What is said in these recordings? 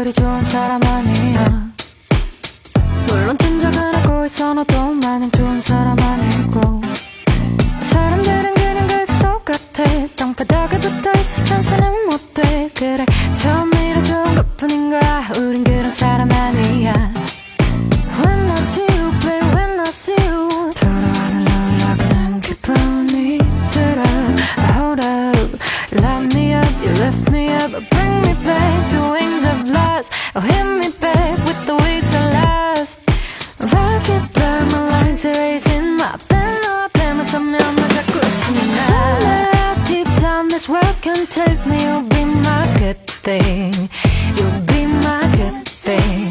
그리 좋은 사람 아니야. 물론 짐작은 하고 있어 너도 마냥 좋은 사람 아니고. 사람들은 그냥 그저 똑같아. 땅바닥에 붙어있어 천사는 못돼. 그래 처음이라 좋은 것뿐인 거야. 우린 그런 사람 아니야. When I see you babe, when I see you 돌아와는 올라가는 기분이 들어. Hold up, light me up, you lift me up, bring me back to wings of light. Oh, hit me back with the wings of last. If I keep blurring my lines, erasing my pen up, pen 서면 나 잡고 있습니다. Somewhere deep down this world can take me. You'll be my good thing. You'll be my good thing.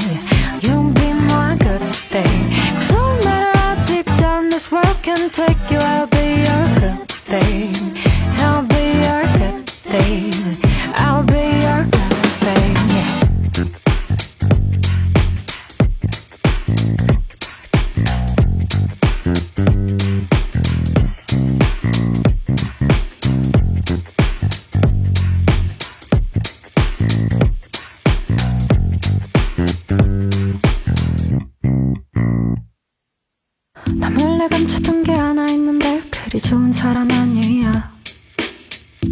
You'll be my good thing. Cause no matter how deep down this world can take you, I'll be your good thing. I'll be your good thing. I'll be your good thing. 나 몰래 감췄던 게 하나 있는데 그리 좋은 사람 아니야.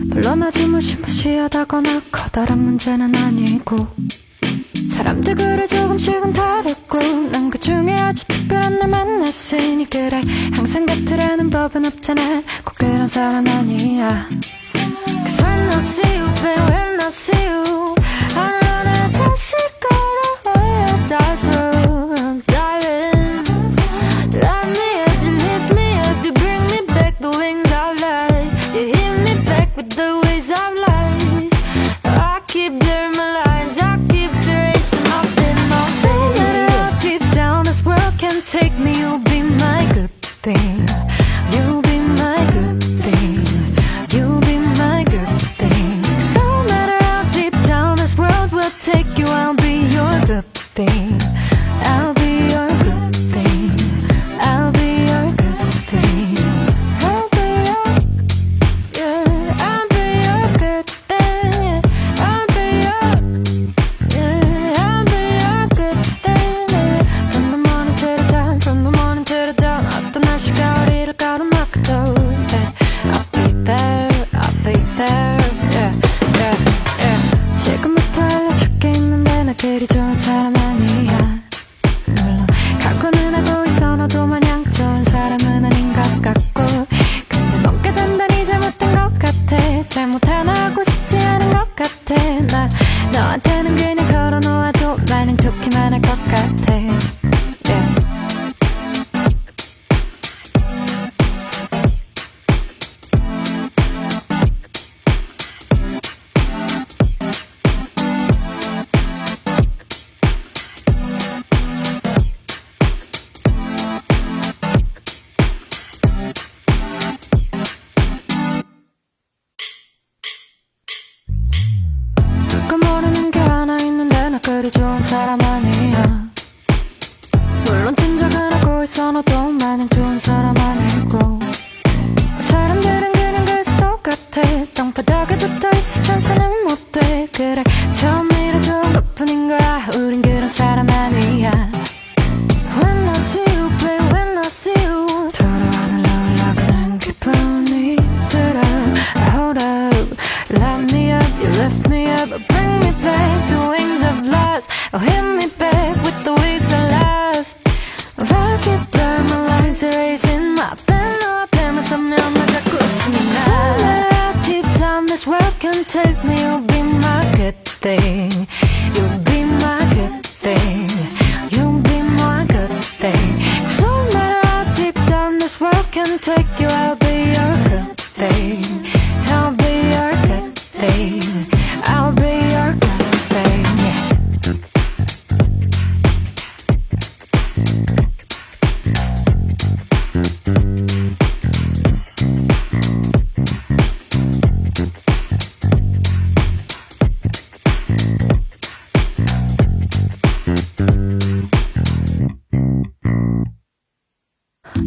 물론 아주 무시무시하다거나 커다란 문제는 아니고. 사람들 그래 조금씩은 다르고 난 그 중에 아주 특별한 날 만났으니. 그래 항상 같으라는 법은 없잖아. 꼭 그런 사람 아니야. Cause when I see you babe, when I see you I know 나 다시 걸어야 다시 darling. Light me up, you lift me up, you bring me back the wings of light. You hit me back with the waves of light. I keep blurring my lines, I keep erasing my pen all day. No matter how deep down this world can take me, you'll be my good thing. You'll be my good thing. You'll be my good thing. No matter how deep down this world will take you, I'll be your good thing. I'll be your good thing. I'll be your good thing. I'll be your, yeah, I'll be your good thing. I'll be your, yeah, I'll be your good thing. From the morning to the dawn, from the morning to the dawn. 어떤 날씨가 우리를 가로막아도 I'll be there, I'll be there, yeah, yeah, yeah. 지금부터 알려줄 게 있는데 나 그리 좋은 사람 아니야. 물론 각오는 하고 있어 너도 마냥 좋은 사람은 아닌 것 같고. 근데 뭔가 단단히 잘못된 것 같아. 잘못 하나 하고 싶지 않은 것 같아. 나 너한테는 그냥 걸어놓아도 나는 좋기만 할 것 같아. Yeah. 누가 모르는 게 하나 있는데 나 그리 좋은 사람 아니야. 물론 짐작은 하고 있어 너도 마냥 좋은 사람 아니고. 사람들은 그냥 그저 똑같아. 땅바닥에 붙어있어 천사는 못돼. 그래 처음이라 좋은 것뿐인 거야. 우린 그런 사람 아니야. When I see you babe, when I see you 돌아와는 올라가는 기분이 들어. Hold up, light me up, you lift me up, bring me back to wings of light. Oh, hit me back with the wings of last. If I keep blurring my lines, erasing my pen up, pen 서면 나 잡고 있습니다. So matter how deep down this world can take me, you'll be my good thing. You'll be my good thing. You'll be my good thing. Cause no matter how deep down this world can take you, I'll be your good thing. I'll be your good thing. I'll be your good thing.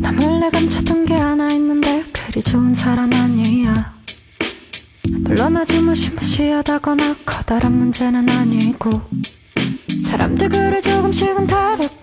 나 몰래 감췄던 게 하나 있는데 그리 좋은 사람 아니야. 물론 아주 무시무시하다거나 커다란 문제는 아니고. 사람들 그래 조금씩은 다르고